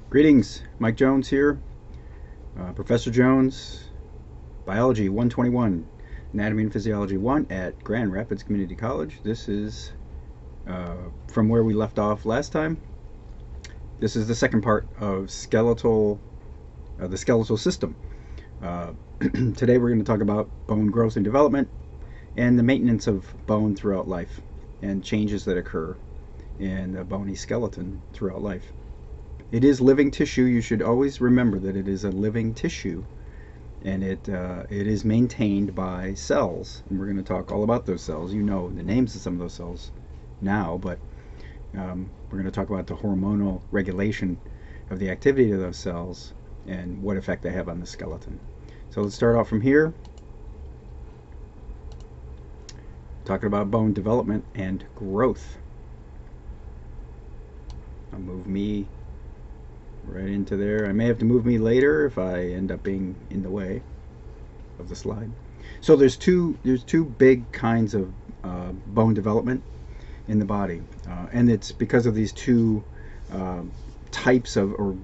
Greetings, Mike Jones here, Professor Jones, Biology 121, Anatomy and Physiology 1 at Grand Rapids Community College. This is from where we left off last time. This is the second part of the skeletal system. Today we're going to talk about bone growth and development and the maintenance of bone throughout life and changes that occur in the bony skeleton throughout life. It is living tissue. You should always remember that it is a living tissue, and it is maintained by cells. And we're going to talk all about those cells. You know the names of some of those cells now, but we're going to talk about the hormonal regulation of the activity of those cells and what effect they have on the skeleton. So let's start off from here, talking about bone development and growth. I'll move me right into there. I may have to move me later if I end up being in the way of the slide. So there's two big kinds of bone development in the body, and it's because of these two types of, or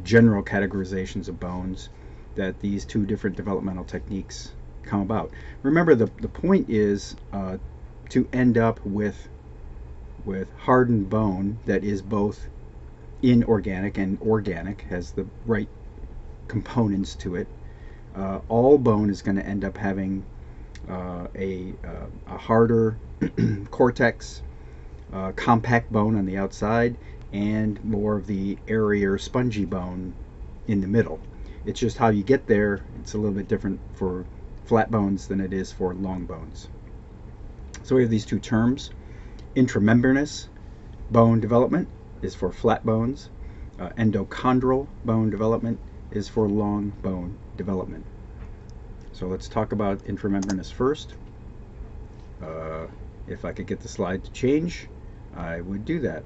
general categorizations of bones, that these two different developmental techniques come about. Remember, the point is to end up with hardened bone that is both inorganic and organic, has the right components to it. All bone is going to end up having a harder cortex, compact bone on the outside, and more of the airier, spongy bone in the middle. It's just how you get there. It's a little bit different for flat bones than it is for long bones. So we have these two terms. IntraMembranous bone development is for flat bones. Endochondral bone development is for long bone development. So let's talk about intramembranous first. If I could get the slide to change, I would do that.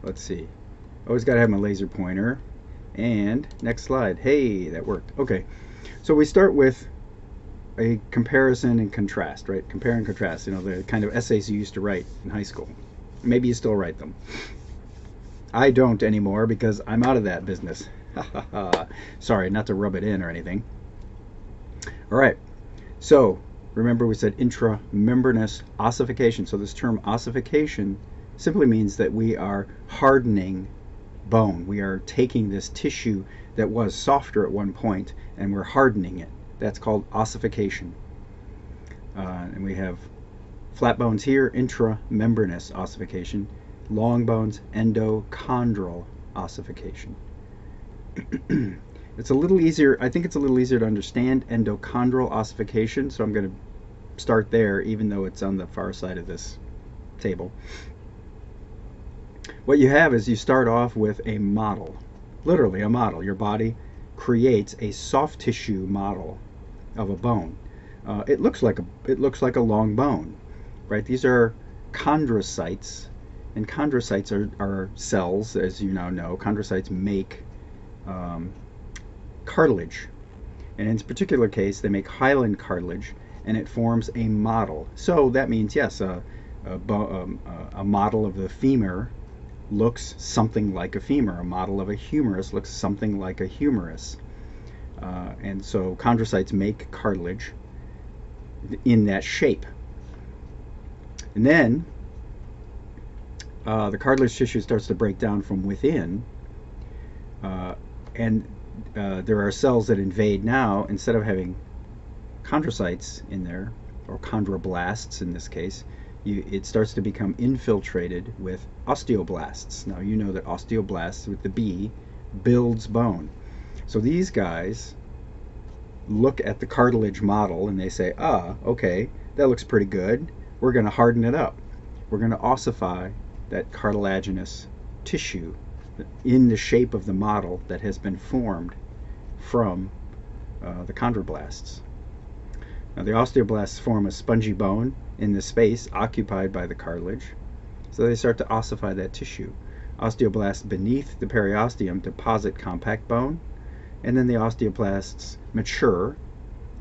Let's see. Always got to have my laser pointer. And next slide. Hey, that worked. Okay. So we start with a comparison and contrast, right? Compare and contrast, the kind of essays you used to write in high school. Maybe you still write them. I don't anymore because I'm out of that business. Sorry, not to rub it in or anything. All right. So remember we said intramembranous ossification. So this term ossification simply means that we are hardening bone. We are taking this tissue that was softer at one point and we're hardening it. That's called ossification. And we have flat bones here, intramembranous ossification. Long bones, endochondral ossification. It's a little easier, I think it's a little easier to understand endochondral ossification, so I'm going to start there, even though it's on the far side of this table. What you have is you start off with a model, literally a model. Your body creates a soft tissue model of a bone. It looks like a long bone, right? These are chondrocytes. And chondrocytes are cells, as you now know. Chondrocytes make cartilage. And in this particular case, they make hyaline cartilage, and it forms a model. So that means, yes, a model of the femur looks something like a femur. A model of a humerus looks something like a humerus. And so chondrocytes make cartilage in that shape. And then the cartilage tissue starts to break down from within, and there are cells that invade now. Instead of having chondrocytes in there, or chondroblasts in this case, it starts to become infiltrated with osteoblasts. Now you know that osteoblasts, with the B, builds bone. So these guys look at the cartilage model and they say, okay, that looks pretty good. We're going to harden it up. We're going to ossify that cartilaginous tissue in the shape of the model that has been formed from the chondroblasts. Now the osteoblasts form a spongy bone in the space occupied by the cartilage, so they start to ossify that tissue. Osteoblasts beneath the periosteum deposit compact bone, and then the osteoblasts mature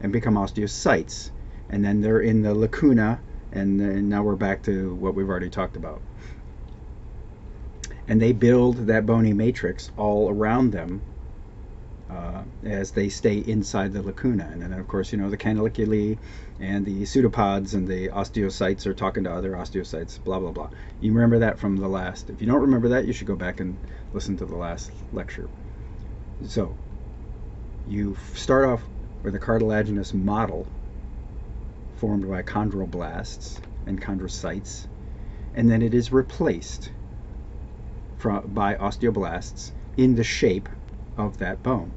and become osteocytes, and then they're in the lacuna, and then now we're back to what we've already talked about. and they build that bony matrix all around them as they stay inside the lacuna. And then, of course, you know, the canaliculi and the pseudopods and the osteocytes are talking to other osteocytes, blah, blah, blah. You remember that from the last. If you don't remember that, you should go back and listen to the last lecture. So you start off with a cartilaginous model formed by chondroblasts and chondrocytes, and then it is replaced by osteoblasts in the shape of that bone.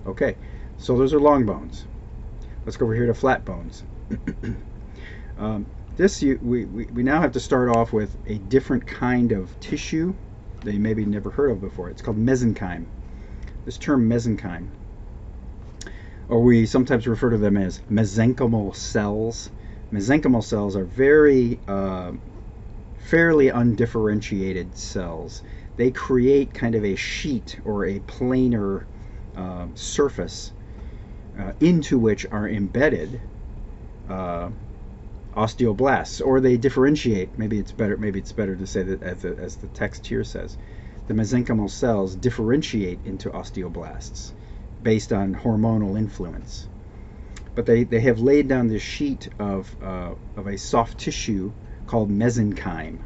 Okay, so those are long bones. Let's go over here to flat bones. We now have to start off with a different kind of tissue that you maybe never heard of before. It's called mesenchyme. This term mesenchyme, or we sometimes refer to them as mesenchymal cells. Mesenchymal cells are very fairly undifferentiated cells. They create kind of a sheet or a planar surface into which are embedded osteoblasts, or they differentiate. Maybe it's better to say that as the text here says. The mesenchymal cells differentiate into osteoblasts based on hormonal influence. But they have laid down this sheet of a soft tissue called mesenchyme.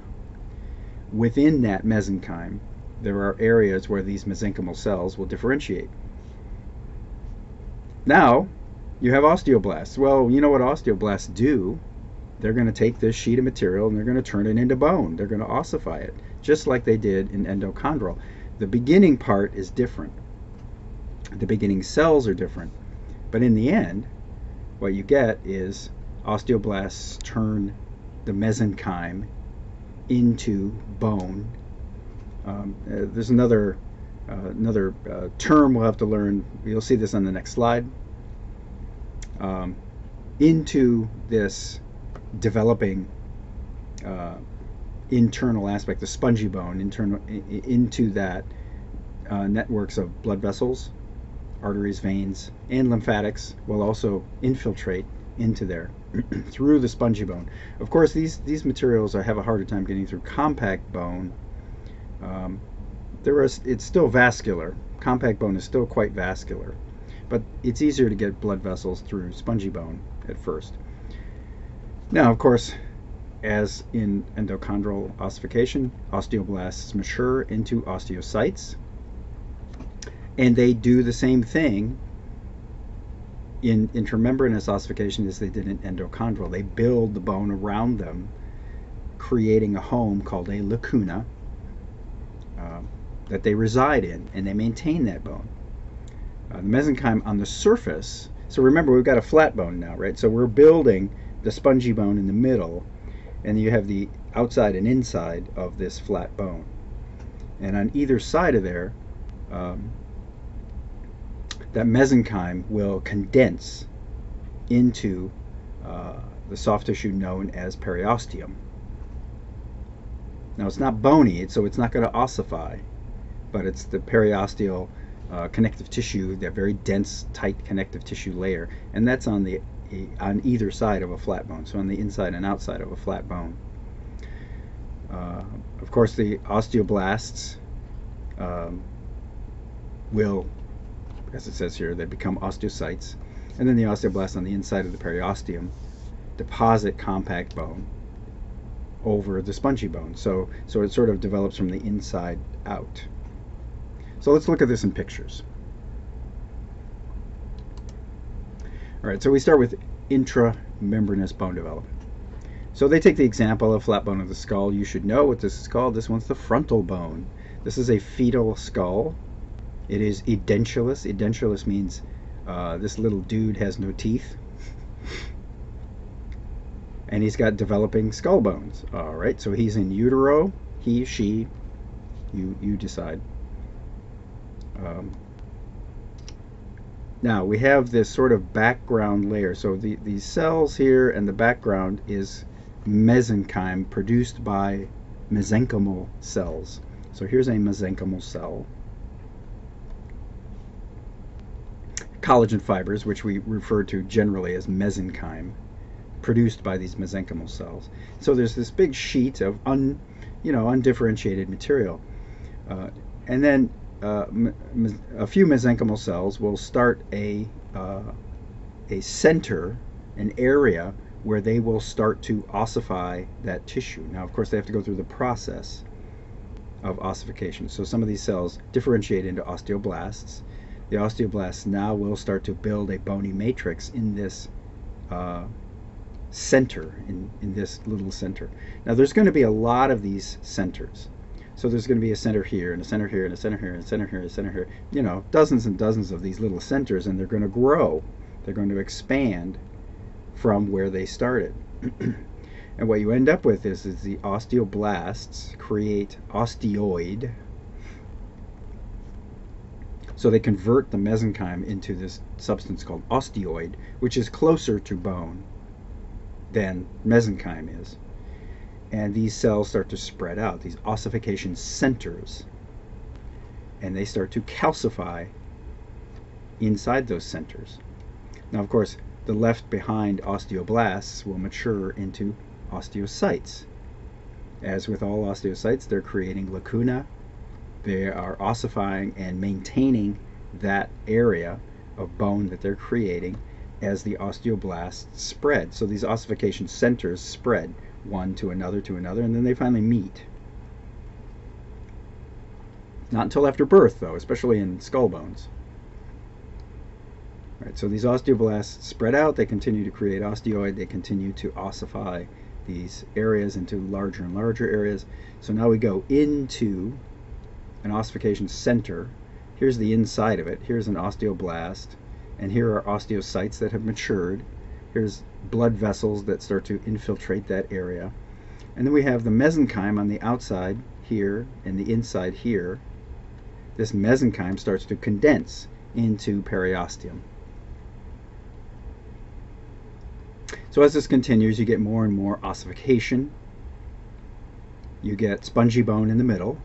Within that mesenchyme, there are areas where these mesenchymal cells will differentiate. Now, you have osteoblasts. Well, you know what osteoblasts do? They're going to take this sheet of material and they're going to turn it into bone. They're going to ossify it, just like they did in endochondral. The beginning part is different. The beginning cells are different. But in the end, what you get is osteoblasts turn the mesenchyme into bone. There's another term we'll have to learn. You'll see this on the next slide. Into this developing internal aspect, the spongy bone, into that networks of blood vessels, arteries, veins, and lymphatics will also infiltrate into there through the spongy bone. Of course, these materials have a harder time getting through compact bone. It's still vascular. Compact bone is still quite vascular, but it's easier to get blood vessels through spongy bone at first. Now, of course, as in endochondral ossification, osteoblasts mature into osteocytes, and they do the same thing in intramembranous ossification as they did in endochondral. They build the bone around them, creating a home called a lacuna that they reside in, and they maintain that bone. The mesenchyme on the surface, so remember, we've got a flat bone now, right? So we're building the spongy bone in the middle, and you have the outside and inside of this flat bone. And on either side of there, that mesenchyme will condense into the soft tissue known as periosteum. Now, it's not bony, so it's not going to ossify, but it's the periosteal connective tissue, that very dense, tight connective tissue layer, and that's on either side of a flat bone, so on the inside and outside of a flat bone. Of course, the osteoblasts will, as it says here, they become osteocytes, and then the osteoblasts on the inside of the periosteum deposit compact bone over the spongy bone. So it sort of develops from the inside out. So let's look at this in pictures. All right, so we start with intramembranous bone development. So they take the example of flat bone of the skull. You should know what this is called. This one's the frontal bone. This is a fetal skull. It is edentulous. Edentulous means this little dude has no teeth. And he's got developing skull bones. All right, so he's in utero. He, she, you decide. Now we have this sort of background layer. So these cells here, and the background is mesenchyme produced by mesenchymal cells. So here's a mesenchymal cell. Collagen fibers, which we refer to generally as mesenchyme, produced by these mesenchymal cells. So there's this big sheet of undifferentiated material. And then a few mesenchymal cells will start a center, an area where they will start to ossify that tissue. Now, of course, they have to go through the process of ossification. So some of these cells differentiate into osteoblasts. The osteoblasts now will start to build a bony matrix in this center, in this little center. Now, there's going to be a lot of these centers. So there's going to be a center here, and a center here, and a center here, and a center here, and a center here. You know, dozens and dozens of these little centers, and they're going to grow. They're going to expand from where they started. And what you end up with is the osteoblasts create osteoid. So they convert the mesenchyme into this substance called osteoid, which is closer to bone than mesenchyme is. And these cells start to spread out, these ossification centers, and they start to calcify inside those centers. Now, of course, the left behind osteoblasts will mature into osteocytes. As with all osteocytes, they're creating lacuna. They are ossifying and maintaining that area of bone that they're creating as the osteoblasts spread. So these ossification centers spread one to another, and then they finally meet. Not until after birth, though, especially in skull bones. Right, so these osteoblasts spread out, they continue to create osteoid, they continue to ossify these areas into larger and larger areas. So now we go into an ossification center. Here's the inside of it. Here's an osteoblast, and here are osteocytes that have matured. Here's blood vessels that start to infiltrate that area. And then we have the mesenchyme on the outside here and the inside here. This mesenchyme starts to condense into periosteum. So as this continues, you get more and more ossification. You get spongy bone in the middle.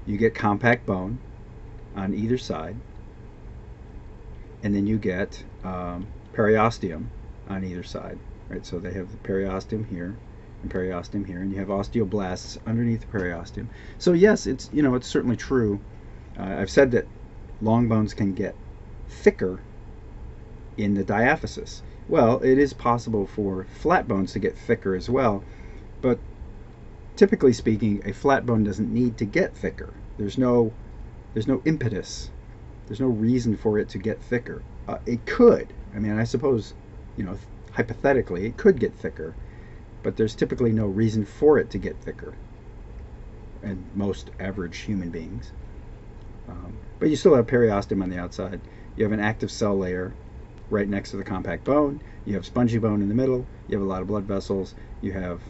You get compact bone on either side. And then you get periosteum on either side. Right? So they have the periosteum here and periosteum here, and you have osteoblasts underneath the periosteum. So yes, it's certainly true. I've said that long bones can get thicker in the diaphysis. Well, it is possible for flat bones to get thicker as well, but typically speaking, a flat bone doesn't need to get thicker. There's no impetus. There's no reason for it to get thicker. It could. I mean, I suppose, hypothetically, it could get thicker, but there's typically no reason for it to get thicker in most average human beings. But you still have periosteum on the outside. You have an active cell layer right next to the compact bone. You have spongy bone in the middle. You have a lot of blood vessels. You have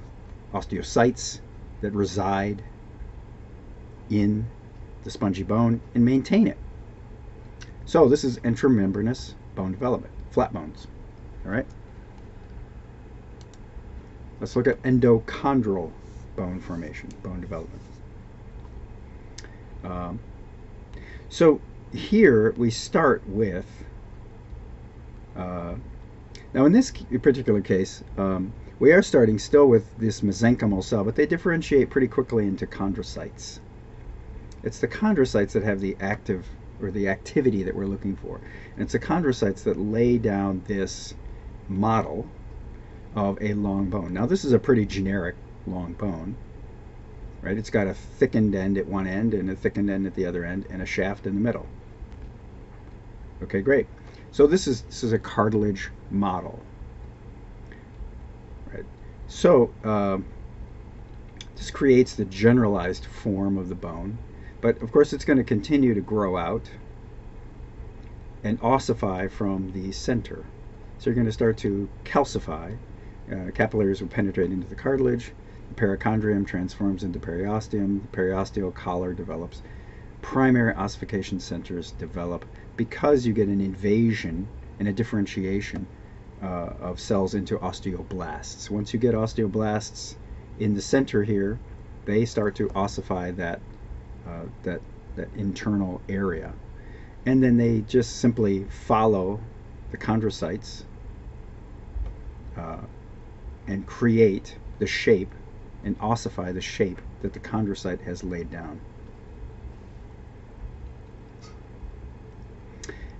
osteocytes that reside in the spongy bone and maintain it. So this is intramembranous bone development, flat bones. All right. Let's look at endochondral bone formation, bone development. So here we start with, now in this particular case, we are starting still with this mesenchymal cell, but they differentiate pretty quickly into chondrocytes. It's the chondrocytes that have the active, or the activity that we're looking for. And it's the chondrocytes that lay down this model of a long bone. Now this is a pretty generic long bone, right? It's got a thickened end at one end and a thickened end at the other end and a shaft in the middle. Okay, great. So this is a cartilage model, right? So this creates the generalized form of the bone, but of course it's going to continue to grow out and ossify from the center. So you're going to start to calcify. Capillaries will penetrate into the cartilage. The perichondrium transforms into periosteum. The periosteal collar develops. Primary ossification centers develop because you get an invasion and a differentiation of cells into osteoblasts. Once you get osteoblasts in the center here, they start to ossify that internal area. And then they just simply follow the chondrocytes and create the shape and ossify the shape that the chondrocyte has laid down.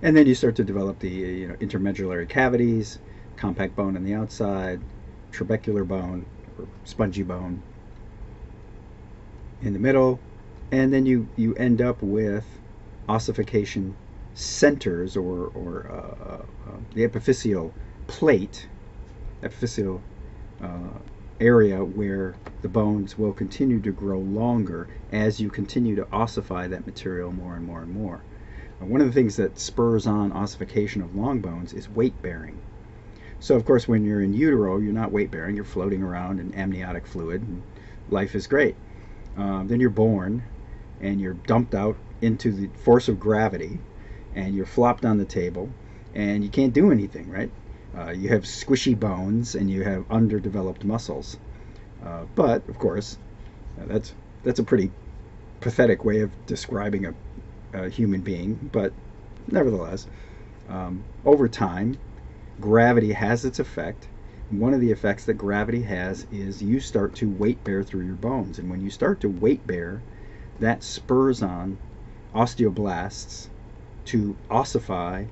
And then you start to develop the intermedullary cavities, compact bone on the outside, trabecular bone or spongy bone in the middle, and then you end up with ossification centers or the epiphyseal plate, epiphyseal area where the bones will continue to grow longer as you continue to ossify that material more and more and more. One of the things that spurs on ossification of long bones is weight bearing. So of course when you're in utero, you're not weight bearing, you're floating around in amniotic fluid and life is great. Then you're born and you're dumped out into the force of gravity and you're flopped on the table and you can't do anything, right? You have squishy bones and you have underdeveloped muscles. But of course, that's a pretty pathetic way of describing a human being. But nevertheless, over time, gravity has its effect. One of the effects that gravity has is you start to weight bear through your bones. And when you start to weight bear, that spurs on osteoblasts to ossify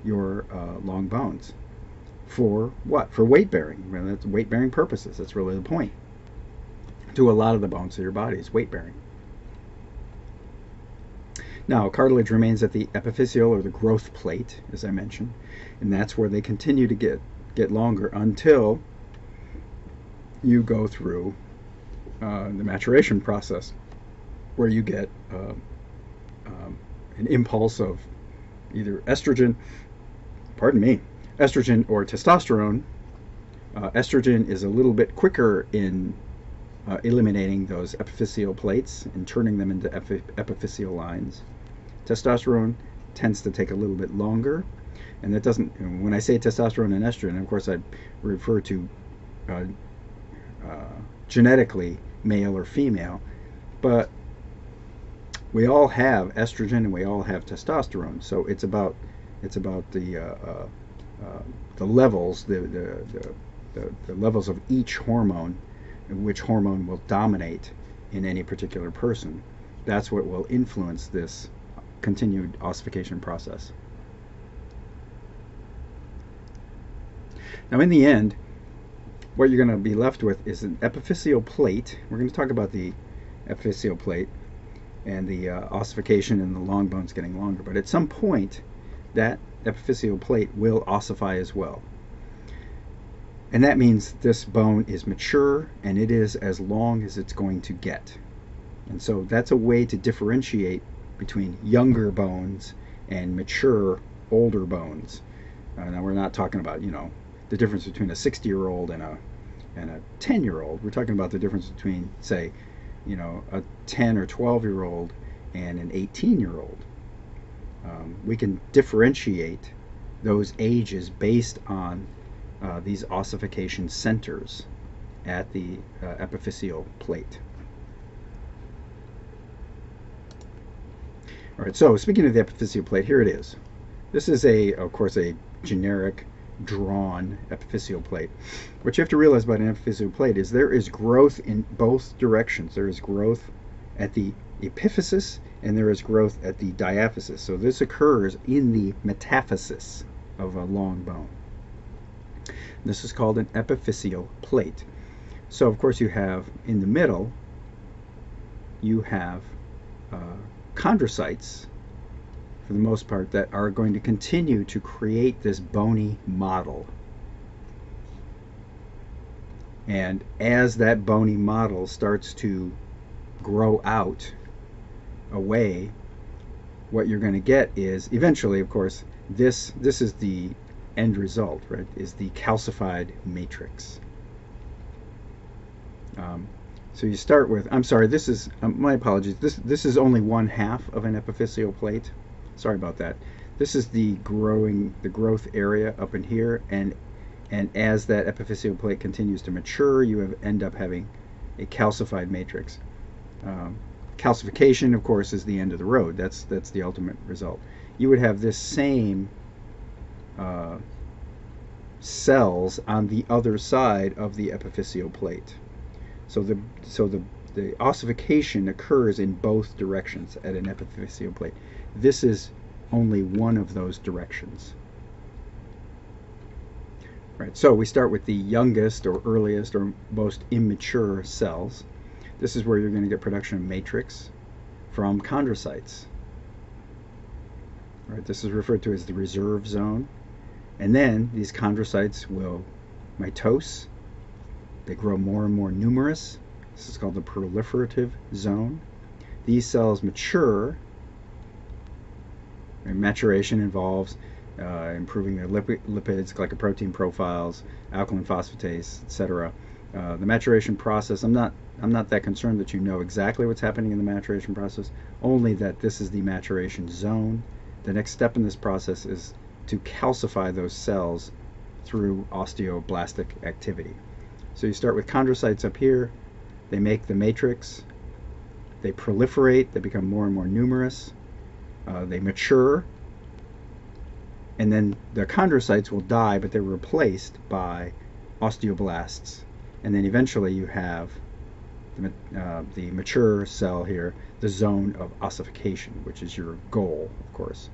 your long bones. For what? For weight bearing. Well, that's weight bearing purposes. That's really the point. To a lot of the bones of your body is weight bearing. Now, cartilage remains at the epiphyseal or the growth plate, as I mentioned, and that's where they continue to get longer until you go through the maturation process, where you get an impulse of either estrogen or testosterone. Estrogen is a little bit quicker in eliminating those epiphyseal plates and turning them into epiphyseal lines. Testosterone tends to take a little bit longer, and that doesn't. When I say testosterone and estrogen, of course I refer to genetically male or female, but we all have estrogen and we all have testosterone. So it's about the levels, the levels of each hormone, and which hormone will dominate in any particular person. That's what will influence this continued ossification process. Now, in the end, what you're going to be left with is an epiphyseal plate. We're going to talk about the epiphyseal plate and the ossification and the long bones getting longer. But at some point, that epiphyseal plate will ossify as well. And that means this bone is mature and it is as long as it's going to get. And so that's a way to differentiate between younger bones and mature older bones. Now we're not talking about, the difference between a 60-year-old and a 10-year-old. We're talking about the difference between, say, a 10 or 12-year-old and an 18-year-old. We can differentiate those ages based on these ossification centers at the epiphyseal plate. All right, so speaking of the epiphyseal plate, here it is. This is of course, a generic drawn epiphyseal plate. What you have to realize about an epiphyseal plate is there is growth in both directions. There is growth at the epiphysis and there is growth at the diaphysis. So this occurs in the metaphysis of a long bone. This is called an epiphyseal plate. So of course you have in the middle, you have chondrocytes, for the most part, that are going to continue to create this bony model. And as that bony model starts to grow out away, what you're going to get is eventually, of course, this is the end result, right, is the calcified matrix. So you start with, I'm sorry, this is, my apologies, this is only 1/2 of an epiphyseal plate. Sorry about that. This is the growth area up in here, and as that epiphyseal plate continues to mature, you end up having a calcified matrix. Calcification, of course, is the end of the road. That's the ultimate result. You would have this same cells on the other side of the epiphyseal plate. So the ossification occurs in both directions at an epiphyseal plate. This is only one of those directions. Right, so we start with the youngest or earliest or most immature cells. This is where you're going to get production of matrix from chondrocytes. Right, this is referred to as the reserve zone. And then these chondrocytes will mitose. They grow more and more numerous. This is called the proliferative zone. These cells mature. And maturation involves improving their lipids, glycoprotein profiles, alkaline phosphatase, etc. The maturation process, I'm not that concerned that you know exactly what's happening in the maturation process, only that this is the maturation zone. The next step in this process is to calcify those cells through osteoblastic activity. So you start with chondrocytes up here, they make the matrix, they proliferate, they become more and more numerous, they mature, and then the chondrocytes will die, but they're replaced by osteoblasts. And then eventually you have the mature cell here, the zone of ossification, which is your goal, of course.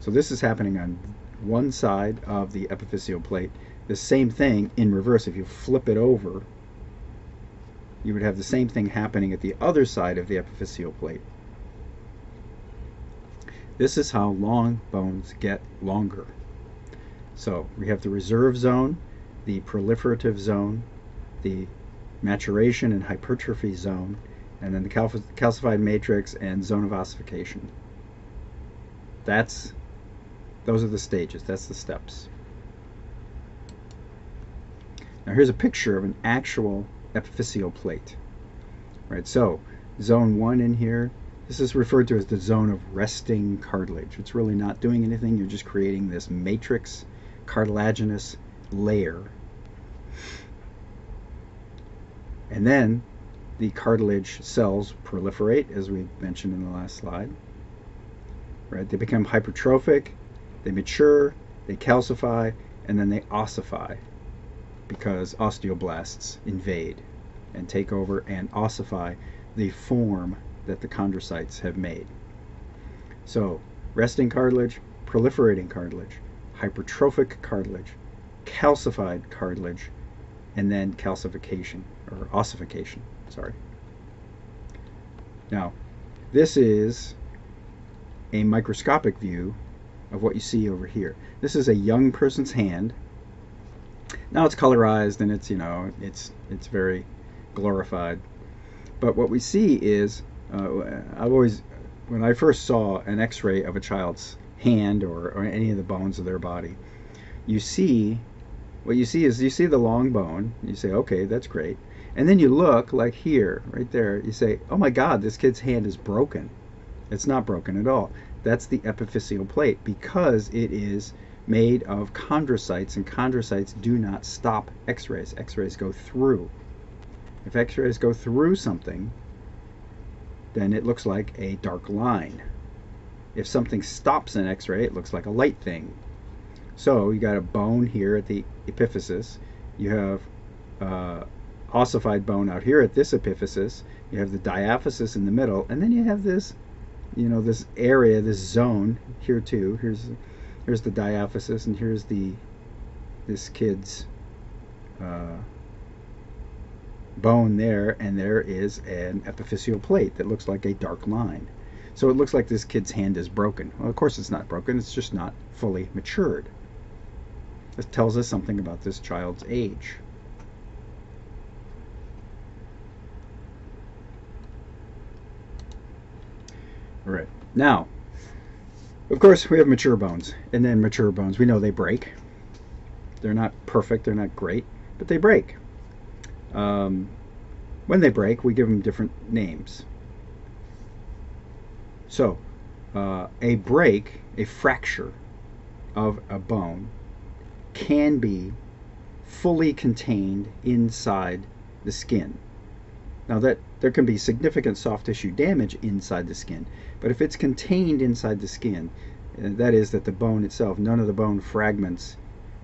So this is happening on one side of the epiphyseal plate. The same thing in reverse. If you flip it over, you would have the same thing happening at the other side of the epiphyseal plate. This is how long bones get longer. So we have the reserve zone, the proliferative zone, the maturation and hypertrophy zone, and then the calcified matrix and zone of ossification. Those are the stages. That's the steps. Now here's a picture of an actual epiphyseal plate. Right, so zone 1 in here, this is referred to as the zone of resting cartilage. It's really not doing anything. You're just creating this matrix cartilaginous layer. And then the cartilage cells proliferate, as we mentioned in the last slide. Right, they become hypertrophic, they mature, they calcify, and then they ossify, because osteoblasts invade and take over and ossify the form that the chondrocytes have made. So resting cartilage, proliferating cartilage, hypertrophic cartilage, calcified cartilage, and then calcification, or ossification, sorry. Now, this is a microscopic view of what you see over here. This is a young person's hand. Now it's colorized and it's, it's very glorified. But what we see is, when I first saw an x-ray of a child's hand or any of the bones of their body, what you see is the long bone. You say, okay, that's great. And then you look, like here, right there, you say, oh my God, this kid's hand is broken. It's not broken at all. That's the epiphyseal plate, because it is made of chondrocytes, and chondrocytes do not stop x-rays. X-rays go through. If x-rays go through something, then it looks like a dark line. If something stops an x-ray, it looks like a light thing. So you got a bone here at the epiphysis. You have ossified bone out here at this epiphysis. You have the diaphysis in the middle, and then you have this, this area, this zone here too. Here's the diaphysis, and here's this kid's bone there, and there is an epiphyseal plate that looks like a dark line. So it looks like this kid's hand is broken. Well, of course it's not broken, it's just not fully matured. This tells us something about this child's age. All right, now, of course, we have mature bones, and then mature bones, we know they break. They're not perfect, they're not great, but they break. When they break, we give them different names. So, a break, a fracture of a bone, can be fully contained inside the skin. Now, that there can be significant soft tissue damage inside the skin, but if it's contained inside the skin, that is that the bone itself, none of the bone fragments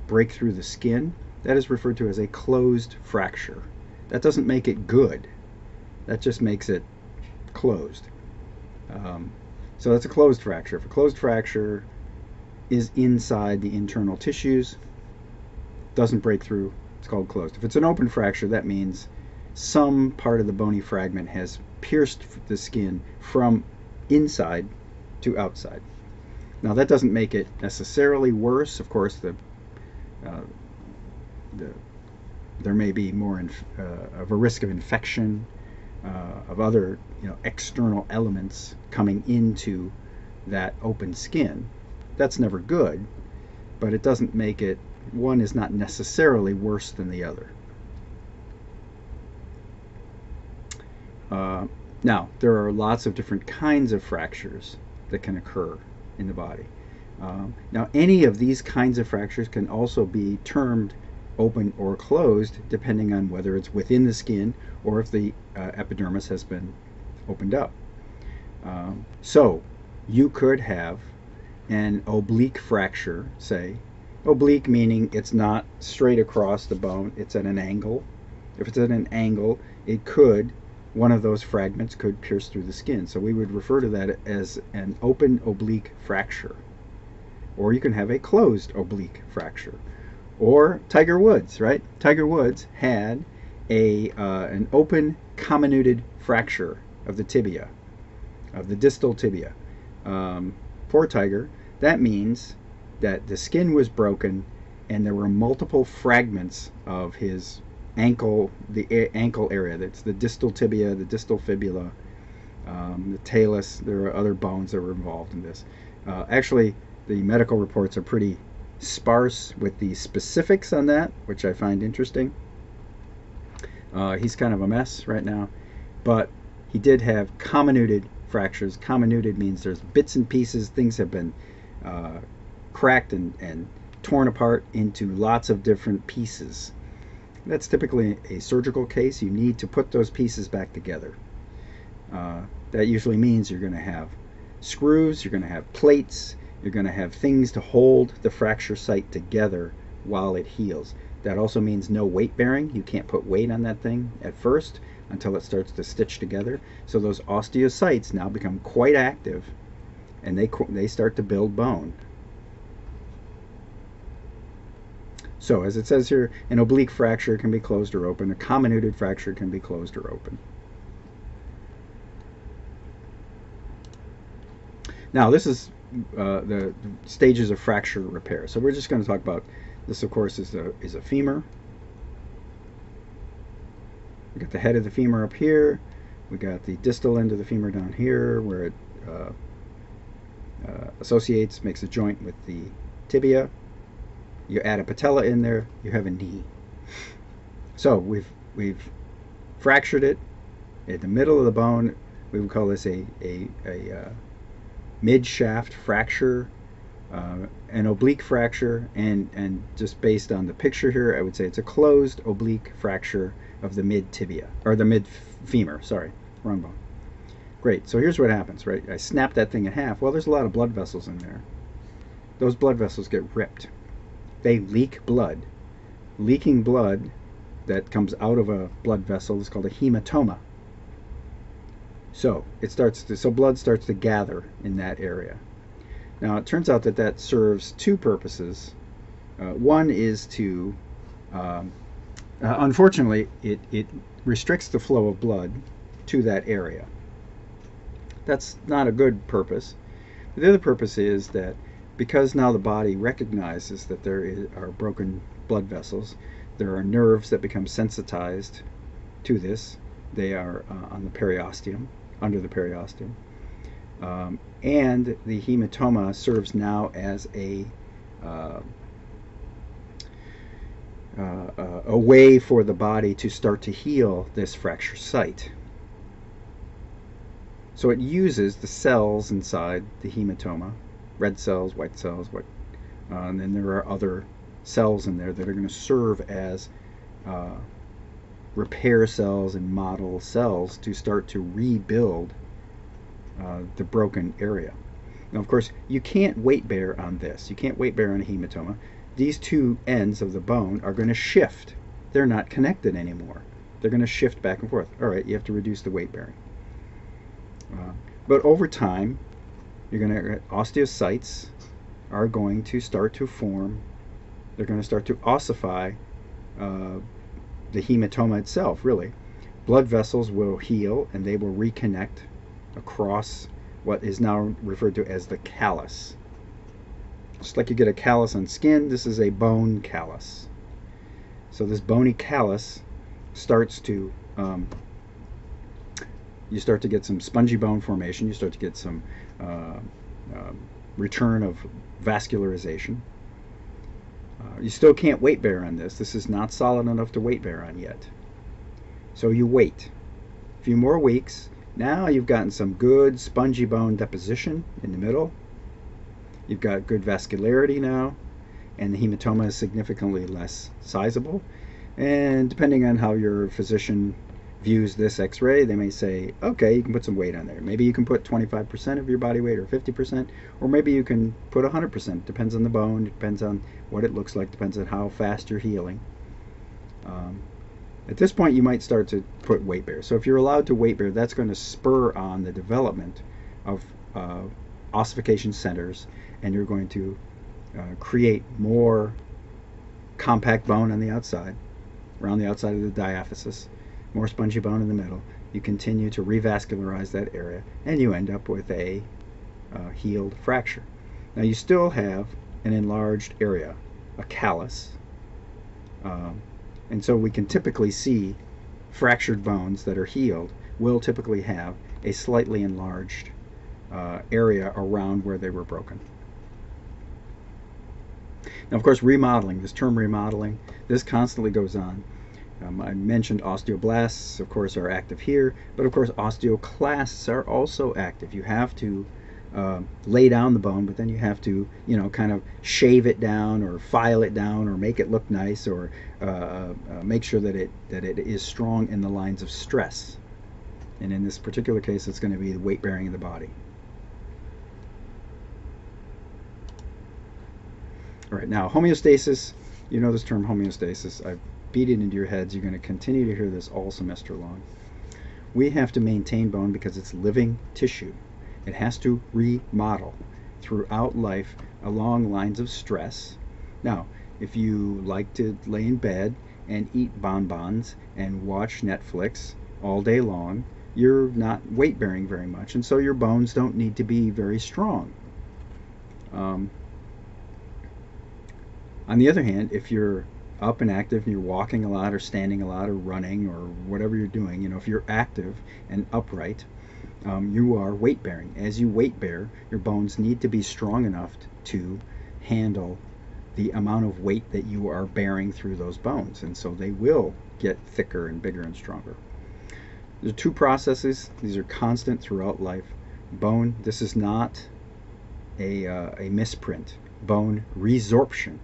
break through the skin, that is referred to as a closed fracture. That doesn't make it good. That just makes it closed. So that's a closed fracture. If a closed fracture is inside the internal tissues, doesn't break through, it's called closed. If it's an open fracture, that means some part of the bony fragment has pierced the skin from inside to outside. Now that doesn't make it necessarily worse. Of course, there may be more of a risk of infection, of other external elements coming into that open skin. That's never good, but it doesn't make it, one is not necessarily worse than the other. Now, there are lots of different kinds of fractures that can occur in the body. Now, any of these kinds of fractures can also be termed open or closed, depending on whether it's within the skin or if the epidermis has been opened up. So, you could have an oblique fracture, say. Oblique meaning it's not straight across the bone, it's at an angle. If it's at an angle, one of those fragments could pierce through the skin. So we would refer to that as an open oblique fracture. Or you can have a closed oblique fracture. Or Tiger Woods, right? Tiger Woods had an open comminuted fracture of the tibia, of the distal tibia. Poor Tiger. That means that the skin was broken and there were multiple fragments of his ankle, the ankle area. That's the distal tibia, the distal fibula, the talus. There are other bones that were involved in this. Actually, the medical reports are pretty sparse with the specifics on that, which I find interesting. He's kind of a mess right now, but he did have comminuted fractures. Comminuted means there's bits and pieces, things have been cracked and torn apart into lots of different pieces. That's typically a surgical case. You need to put those pieces back together. That usually means you're going to have screws, you're going to have plates, you're going to have things to hold the fracture site together while it heals. That also means no weight bearing. You can't put weight on that thing at first until it starts to stitch together. So those osteocytes now become quite active and they start to build bone. So as it says here, an oblique fracture can be closed or open. A comminuted fracture can be closed or open. Now this is the stages of fracture repair. So we're just going to talk about this. Of course, is a femur. We got the head of the femur up here. We got the distal end of the femur down here, where it associates, makes a joint with the tibia. You add a patella in there, you have a knee. So we've fractured it in the middle of the bone. We would call this a mid-shaft fracture, an oblique fracture, and just based on the picture here, I would say it's a closed oblique fracture of the mid-tibia, or the mid-femur, sorry, wrong bone. Great, so here's what happens, right? I snap that thing in half. Well, there's a lot of blood vessels in there. Those blood vessels get ripped. They leak blood. Leaking blood that comes out of a blood vessel is called a hematoma. So blood starts to gather in that area. Now it turns out that serves two purposes. One is to, unfortunately, it restricts the flow of blood to that area. That's not a good purpose. The other purpose is that because now the body recognizes that there are broken blood vessels, there are nerves that become sensitized to this. They are on the periosteum, under the periosteum. And the hematoma serves now as a way for the body to start to heal this fracture site. So it uses the cells inside the hematoma, red cells, white cells, and then there are other cells in there that are going to serve as repair cells and model cells to start to rebuild the broken area. Now, of course, you can't weight bear on this. You can't weight bear on a hematoma. These two ends of the bone are going to shift. They're not connected anymore. They're going to shift back and forth. All right, you have to reduce the weight bearing. But over time, osteocytes are going to start to form. They're going to start to ossify the hematoma itself, really. Blood vessels will heal and they will reconnect across what is now referred to as the callus. Just like you get a callus on skin, this is a bone callus. So this bony callus starts to, you start to get some spongy bone formation, you start to get some return of vascularization. You still can't weight bear on this. This is not solid enough to weight bear on yet. So you wait a few more weeks. Now you've gotten some good spongy bone deposition in the middle. You've got good vascularity now, and the hematoma is significantly less sizable. And depending on how your physician views this x-ray, they may say, okay, you can put some weight on there. Maybe you can put 25% of your body weight or 50%, or maybe you can put 100%. Depends on the bone, depends on what it looks like, depends on how fast you're healing. At this point, you might start to put weight bear. So if you're allowed to weight bear, that's going to spur on the development of ossification centers, and you're going to create more compact bone on the outside, around the outside of the diaphysis, more spongy bone in the middle. You continue to revascularize that area, and you end up with a healed fracture. Now you still have an enlarged area, a callus, and so we can typically see fractured bones that are healed will typically have a slightly enlarged area around where they were broken. Now, of course, remodeling, this term remodeling, this constantly goes on. I mentioned osteoblasts, of course, are active here, but of course osteoclasts are also active. You have to lay down the bone, but then you have to, kind of shave it down or file it down or make it look nice, or make sure that it is strong in the lines of stress. And in this particular case, it's going to be the weight bearing of the body. All right, now homeostasis. You know this term homeostasis. I've beat it into your heads. You're going to continue to hear this all semester long. We have to maintain bone because it's living tissue. It has to remodel throughout life along lines of stress. Now, if you like to lay in bed and eat bonbons and watch Netflix all day long, you're not weight bearing very much, and so your bones don't need to be very strong. On the other hand, if you're up and active and you're walking a lot or standing a lot or running or whatever you're doing, if you're active and upright, you are weight bearing. As you weight bear, your bones need to be strong enough to handle the amount of weight that you are bearing through those bones, and so they will get thicker and bigger and stronger. There are two processes. These are constant throughout life. Bone, this is not a misprint. Bone resorption.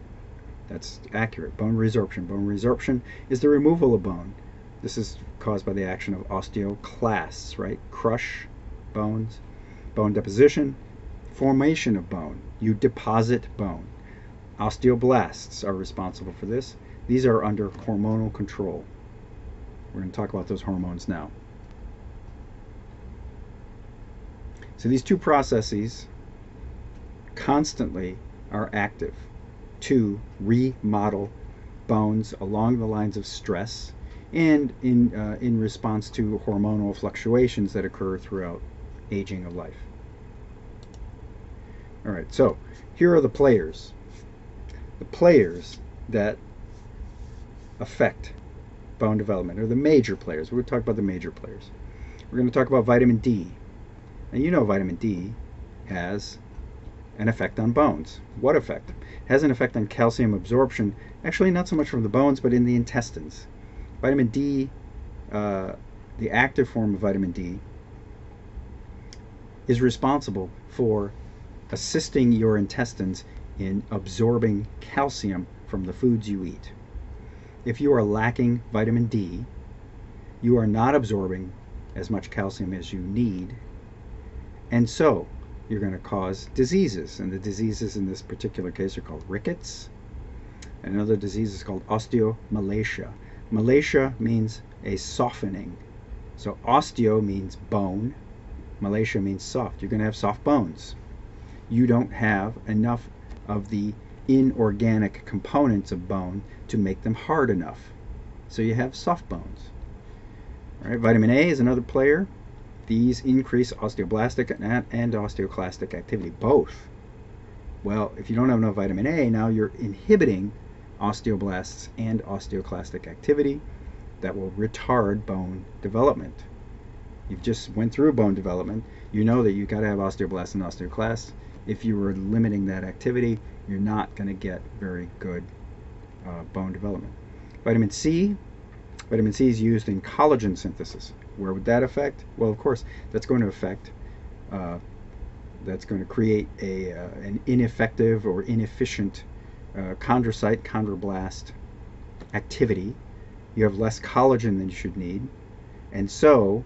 That's accurate. Bone resorption. Bone resorption is the removal of bone. This is caused by the action of osteoclasts, right? Crush bones. Bone deposition, formation of bone. You deposit bone. Osteoblasts are responsible for this. These are under hormonal control. We're going to talk about those hormones now. So these two processes constantly are active to remodel bones along the lines of stress and in response to hormonal fluctuations that occur throughout aging of life. All right, so here are the players. The players that affect bone development, or the major players. We're going to talk about the major players. We're going to talk about vitamin D. And you know vitamin D has an effect on bones. What effect? It has an effect on calcium absorption, actually not so much from the bones, but in the intestines. Vitamin D, the active form of vitamin D, is responsible for assisting your intestines in absorbing calcium from the foods you eat. If you are lacking vitamin D, you are not absorbing as much calcium as you need, and so you're going to cause diseases. And the diseases in this particular case are called rickets. Another disease is called osteomalacia. Malacia means a softening. So osteo means bone. Malacia means soft. You're going to have soft bones. you don't have enough of the inorganic components of bone to make them hard enough. So you have soft bones. All right, vitamin A is another player. These increase osteoblastic and osteoclastic activity, both. Well, if you don't have enough vitamin A, now you're inhibiting osteoblasts and osteoclastic activity that will retard bone development. You've just went through bone development. You know that you got to have osteoblasts and osteoclasts. If you were limiting that activity, you're not going to get very good bone development. Vitamin C. Vitamin C is used in collagen synthesis. Where would that affect? Well, of course, that's going to affect, that's going to create an ineffective or inefficient chondrocyte, chondroblast activity. You have less collagen than you should need. And so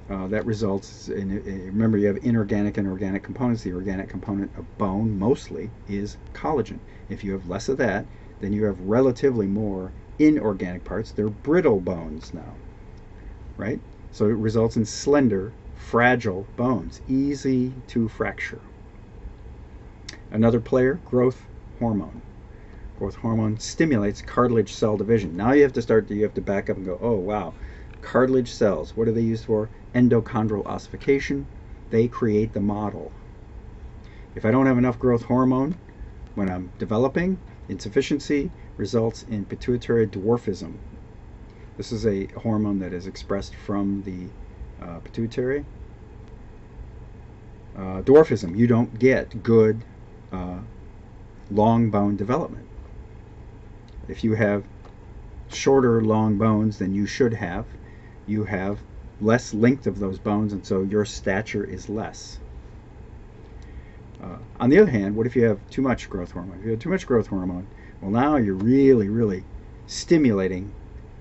that results in, remember, you have inorganic and organic components. The organic component of bone mostly is collagen. If you have less of that, then you have relatively more inorganic parts. They're brittle bones now, right? So it results in slender, fragile bones, easy to fracture. Another player, growth hormone. Growth hormone stimulates cartilage cell division. Now you have to back up and go, oh wow, cartilage cells, what are they used for? Endochondral ossification. They create the model. If I don't have enough growth hormone when I'm developing, insufficiency results in pituitary dwarfism. This is a hormone that is expressed from the pituitary. Dwarfism, you don't get good long bone development. If you have shorter long bones than you should have, you have less length of those bones, and so your stature is less. On the other hand, what if you have too much growth hormone? If you have too much growth hormone, well, now you're really stimulating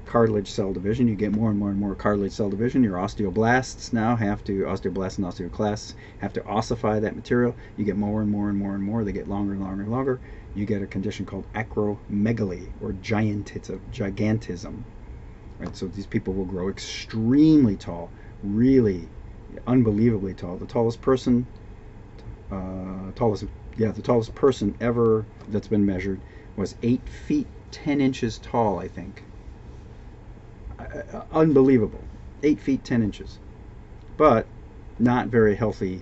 cartilage cell division. You get more and more cartilage cell division. Your osteoblasts now osteoblasts and osteoclasts have to ossify that material. You get more and more. They get longer and longer. You get a condition called acromegaly, or gigantism. Right? So these people will grow extremely tall, really unbelievably tall. The tallest person, the tallest person ever that's been measured was 8 feet 10 inches tall, I think. Unbelievable. 8 feet 10 inches. But not very healthy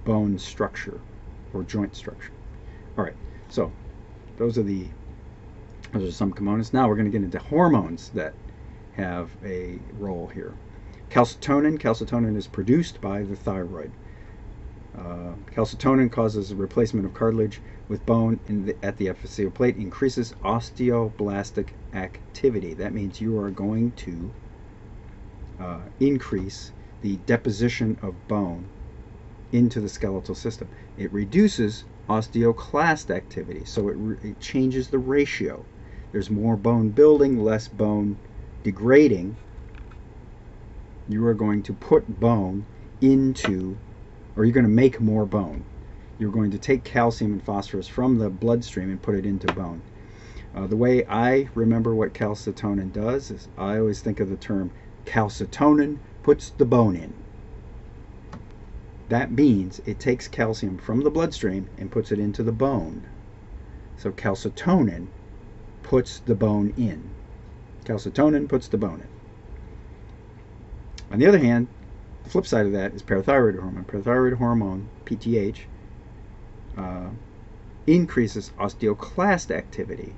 bone structure or joint structure. All right, so those are some components. Now we're going to get into hormones that have a role here. Calcitonin is produced by the thyroid. Calcitonin causes a replacement of cartilage with bone at the epiphyseal plate, increases osteoblastic activity. That means you are going to increase the deposition of bone into the skeletal system. It reduces osteoclast activity, so it changes the ratio. There's more bone building, less bone degrading. You are going to put bone into, or you're going to make more bone. You're going to take calcium and phosphorus from the bloodstream and put it into bone. The way I remember what calcitonin does is I always think of the term calcitonin puts the bone in. That means it takes calcium from the bloodstream and puts it into the bone. So calcitonin puts the bone in. Calcitonin puts the bone in. On the other hand, the flip side of that is parathyroid hormone. Parathyroid hormone, PTH, increases osteoclast activity.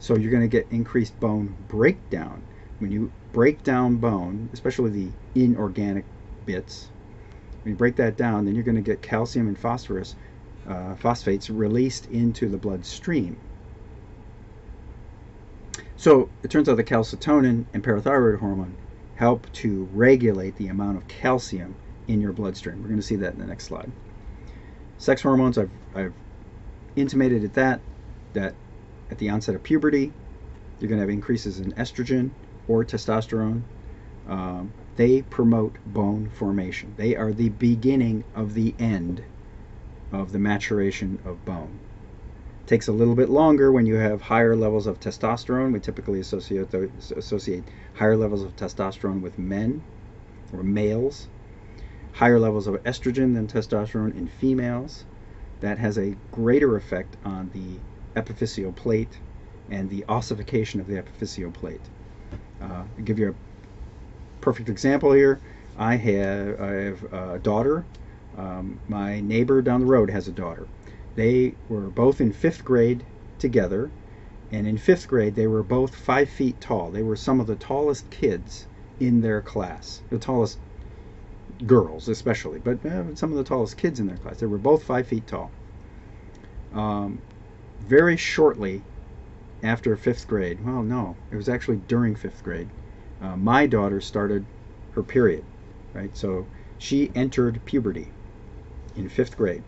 So you're going to get increased bone breakdown. When you break down bone, especially the inorganic bits, when you break that down, then you're going to get calcium and phosphorus, phosphates released into the bloodstream. So it turns out that calcitonin and parathyroid hormone help to regulate the amount of calcium in your bloodstream. We're going to see that in the next slide. Sex hormones, I've intimated at that at the onset of puberty, you're going to have increases in estrogen or testosterone. They promote bone formation. They are the beginning of the end of the maturation of bone. It takes a little bit longer when you have higher levels of testosterone. We typically associate higher levels of testosterone with men or males. Higher levels of estrogen than testosterone in females. that has a greater effect on the epiphyseal plate and the ossification of the epiphyseal plate. I'll give you a perfect example here. I have a daughter. My neighbor down the road has a daughter. They were both in 5th grade together, and in 5th grade they were both 5 feet tall. They were some of the tallest kids in their class, the tallest girls especially, but some of the tallest kids in their class. They were both 5 feet tall. Very shortly after 5th grade, well, no, it was actually during 5th grade, my daughter started her period, right? So she entered puberty in 5th grade.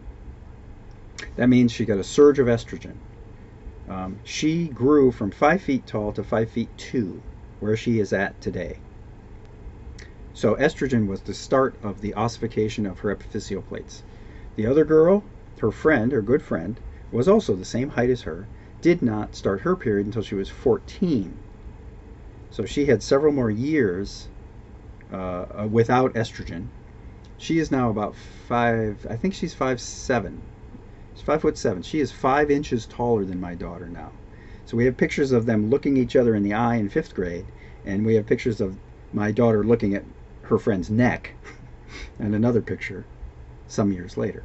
That means she got a surge of estrogen. She grew from 5 feet tall to 5 feet 2, where she is at today. So estrogen was the start of the ossification of her epiphyseal plates. The other girl, her friend, her good friend, was also the same height as her, did not start her period until she was 14. So she had several more years without estrogen. She is now about 5, I think she's 5'7". She's 5'7". She is 5 inches taller than my daughter now. So we have pictures of them looking each other in the eye in 5th grade, and we have pictures of my daughter looking at her friend's neck and another picture some years later.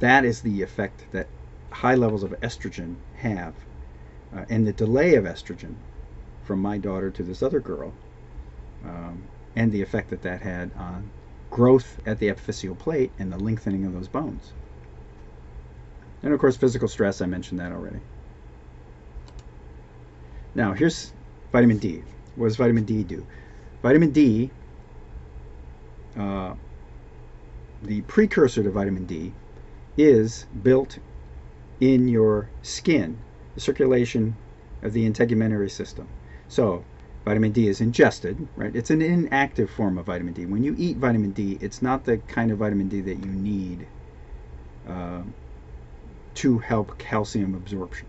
That is the effect that high levels of estrogen have, and the delay of estrogen from my daughter to this other girl, and the effect that that had on growth at the epiphyseal plate and the lengthening of those bones. And of course, physical stress, I mentioned that already. Now, here's vitamin D. What does vitamin D do? Vitamin D, the precursor to vitamin D, is built in your skin, the circulation of the integumentary system. So vitamin D is ingested, right? It's an inactive form of vitamin D. When you eat vitamin D, it's not the kind of vitamin D that you need to help calcium absorption.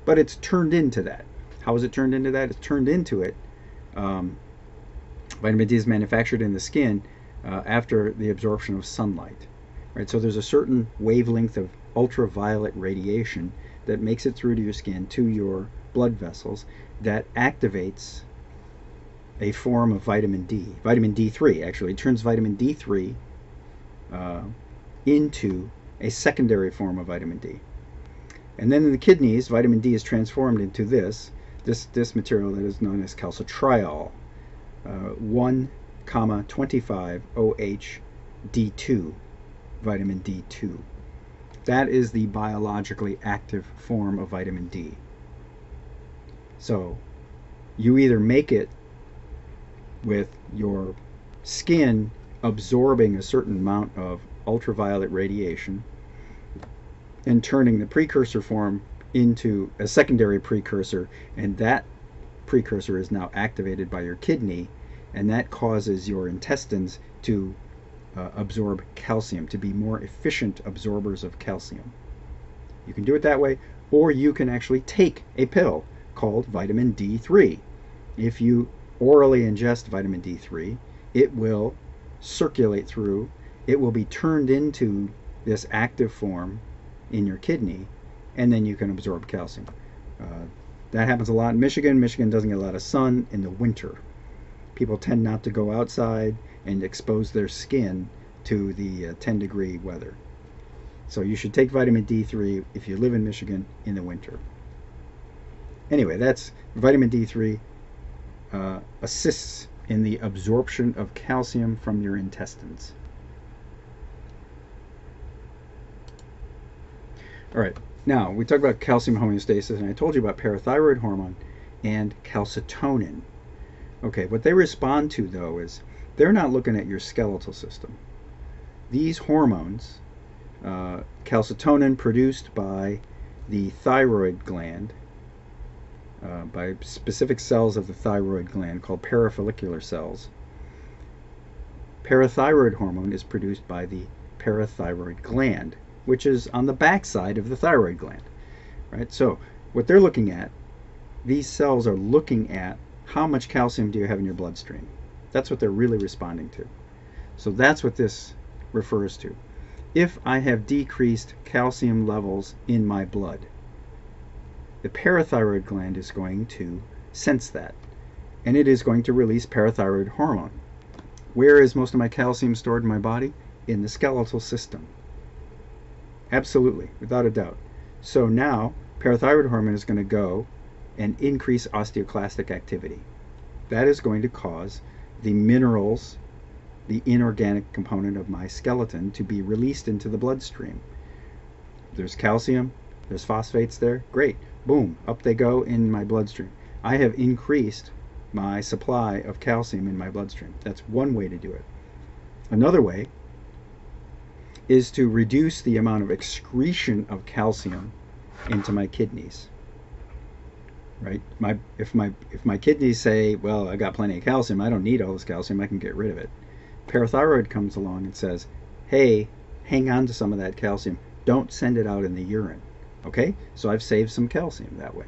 But it's turned into that. How is it turned into that? It's turned into it. Vitamin D is manufactured in the skin after the absorption of sunlight. Right? So there's a certain wavelength of ultraviolet radiation that makes it through to your skin, to your blood vessels, that activates a form of vitamin D. Vitamin D3, actually. It turns vitamin D3 into a secondary form of vitamin D. And then in the kidneys, vitamin D is transformed into this material that is known as calcitriol, 1,25 OH D2, vitamin D2. That is the biologically active form of vitamin D. So you either make it with your skin absorbing a certain amount of ultraviolet radiation and turning the precursor form into a secondary precursor, and that precursor is now activated by your kidney, and that causes your intestines to absorb calcium, to be more efficient absorbers of calcium. You can do it that way, or you can actually take a pill called vitamin D3. If you orally ingest vitamin D3, it will circulate through, it will be turned into this active form in your kidney, and then you can absorb calcium. That happens a lot in Michigan. Michigan doesn't get a lot of sun in the winter. People tend not to go outside and expose their skin to the 10-degree weather. So you should take vitamin D3 if you live in Michigan in the winter. Anyway, that's vitamin D3 assists in the absorption of calcium from your intestines. All right, now we talked about calcium homeostasis, and I told you about parathyroid hormone and calcitonin. Okay, what they respond to, though, is they're not looking at your skeletal system. These hormones, calcitonin produced by the thyroid gland, by specific cells of the thyroid gland called parafollicular cells. Parathyroid hormone is produced by the parathyroid gland, which is on the backside of the thyroid gland. Right? So what they're looking at, these cells are looking at how much calcium do you have in your bloodstream. That's what they're really responding to. So that's what this refers to. if I have decreased calcium levels in my blood. The parathyroid gland is going to sense that, and it is going to release parathyroid hormone. Where is most of my calcium stored in my body? In the skeletal system. Absolutely, without a doubt. So now, parathyroid hormone is going to go and increase osteoclastic activity. That is going to cause the minerals, the inorganic component of my skeleton, to be released into the bloodstream. There's calcium, there's phosphates there, great. Boom, up they go in my bloodstream. I have increased my supply of calcium in my bloodstream. That's one way to do it. Another way is to reduce the amount of excretion of calcium into my kidneys. Right? If my kidneys say, well, I got plenty of calcium, I don't need all this calcium, I can get rid of it. Parathyroid comes along and says, hey, hang on to some of that calcium. Don't send it out in the urine. Okay? So I've saved some calcium that way.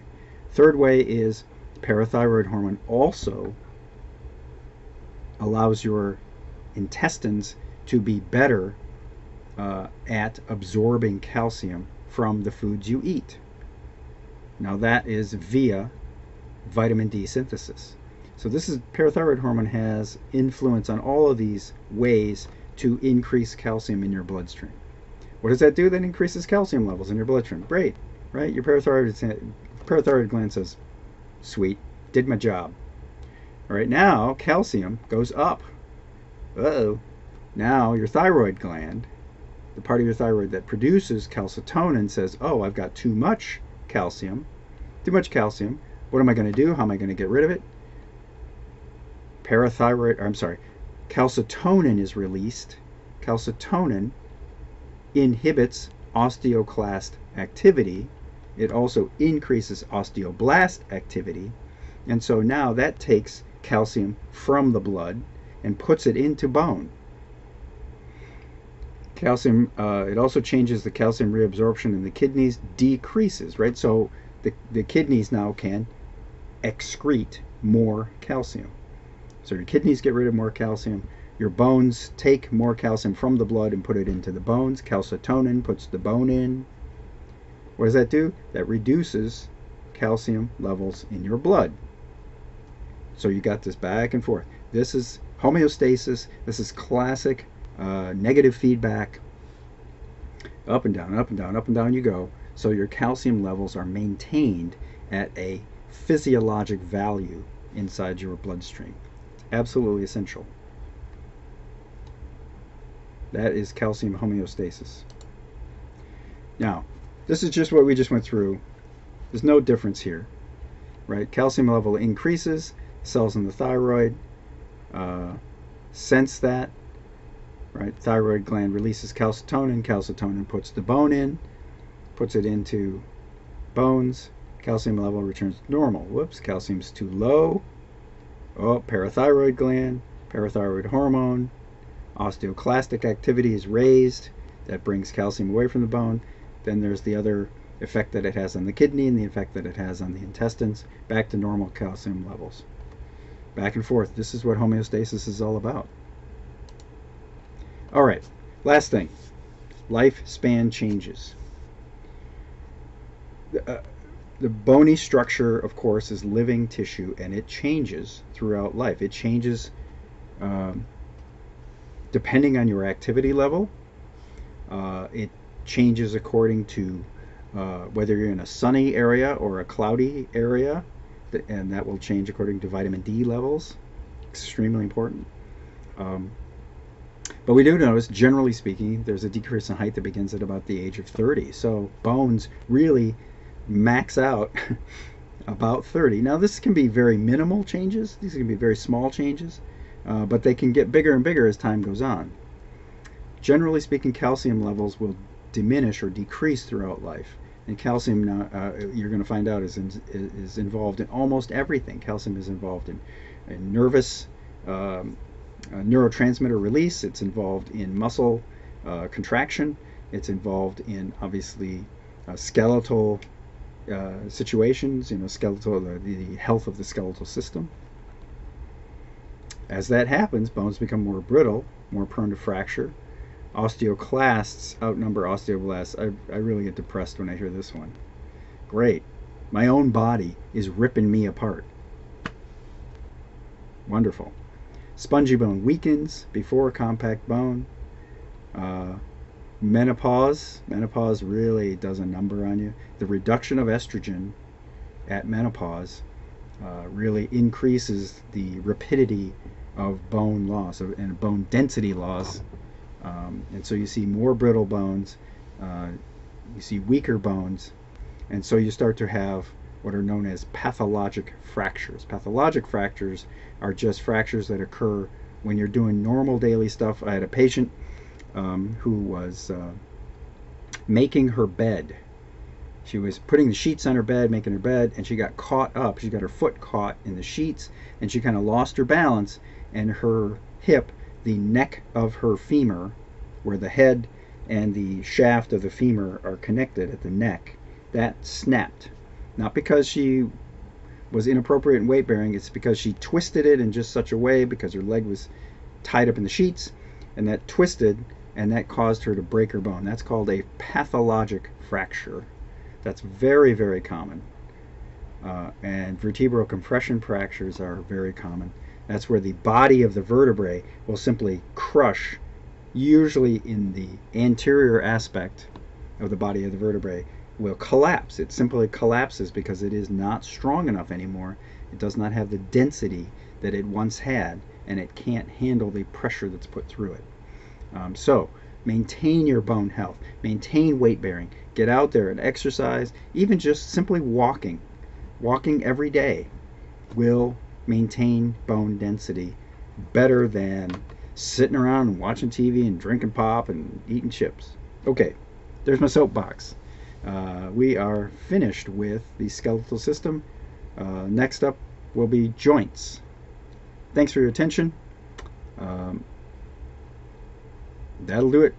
Third way is parathyroid hormone also allows your intestines to be better at absorbing calcium from the foods you eat. Now that is via vitamin D synthesis. So this is parathyroid hormone has influence on all of these ways to increase calcium in your bloodstream. What does that do? That increases calcium levels in your bloodstream. Great, right? Your parathyroid gland says, sweet, did my job. All right, now calcium goes up. Uh-oh. Now your thyroid gland, the part of your thyroid that produces calcitonin, says, oh, I've got too much calcium. Too much calcium. What am I going to do? How am I going to get rid of it? Calcitonin is released. Calcitonin inhibits osteoclast activity. It also increases osteoblast activity. And so now that takes calcium from the blood and puts it into bone. Calcium, it also changes the calcium reabsorption in the kidneys, decreases, right? So the kidneys now can excrete more calcium. So your kidneys get rid of more calcium. Your bones take more calcium from the blood and put it into the bones. Calcitonin puts the bone in. What does that do? That reduces calcium levels in your blood. So you got this back and forth. This is homeostasis. This is classic negative feedback. Up and down, up and down, up and down you go. So your calcium levels are maintained at a physiologic value inside your bloodstream. Absolutely essential. That is calcium homeostasis. Now, this is just what we just went through. There's no difference here, right? Calcium level increases, cells in the thyroid sense that, right? Thyroid gland releases calcitonin. Calcitonin puts the bone in, puts it into bones. Calcium level returns to normal. Whoops, calcium's too low. Oh, parathyroid gland, parathyroid hormone, osteoclastic activity is raised. That brings calcium away from the bone. Then there's the other effect that it has on the kidney and the effect that it has on the intestines. Back to normal calcium levels. Back and forth. This is what homeostasis is all about. All right, last thing. Lifespan changes. The bony structure, of course, is living tissue, and it changes throughout life. It changes depending on your activity level. It changes according to whether you're in a sunny area or a cloudy area, and that will change according to vitamin D levels. Extremely important. But we do notice, generally speaking, there's a decrease in height that begins at about the age of 30. So bones really max out about 30. Now this can be very minimal changes. These can be very small changes, but they can get bigger and bigger as time goes on. Generally speaking, calcium levels will diminish or decrease throughout life. And calcium, you're going to find out, is involved in almost everything. Calcium is involved in nervous neurotransmitter release. It's involved in muscle contraction. It's involved in, obviously, skeletal situations, skeletal, the health of the skeletal system. As that happens, bones become more brittle, more prone to fracture. Osteoclasts outnumber osteoblasts. I really get depressed when I hear this one. Great. My own body is ripping me apart. Wonderful. Spongy bone weakens before compact bone. Menopause really does a number on you. The reduction of estrogen at menopause really increases the rapidity of bone loss and bone density loss. And so you see more brittle bones, you see weaker bones, and so you start to have what are known as pathologic fractures. Pathologic fractures are just fractures that occur when you're doing normal daily stuff. I had a patient who was making her bed. She was putting the sheets on her bed, making her bed, and she got caught up. She got her foot caught in the sheets, and she kind of lost her balance, and her hip, the neck of her femur, where the head and the shaft of the femur are connected at the neck, that snapped. Not because she was inappropriate in weight bearing, it's because she twisted it in just such a way because her leg was tied up in the sheets, and that twisted, and that caused her to break her bone. That's called a pathologic fracture. That's very, very common. And vertebral compression fractures are very common. That's where the body of the vertebrae will simply crush, usually in the anterior aspect of the body of the vertebrae, will collapse. It simply collapses because it is not strong enough anymore. It does not have the density that it once had, and it can't handle the pressure that's put through it. So maintain your bone health, maintain weight bearing, get out there and exercise. Even just simply walking every day will maintain bone density better than sitting around and watching TV and drinking pop and eating chips. Okay, there's my soapbox. We are finished with the skeletal system. Next up will be joints. Thanks for your attention. That'll do it.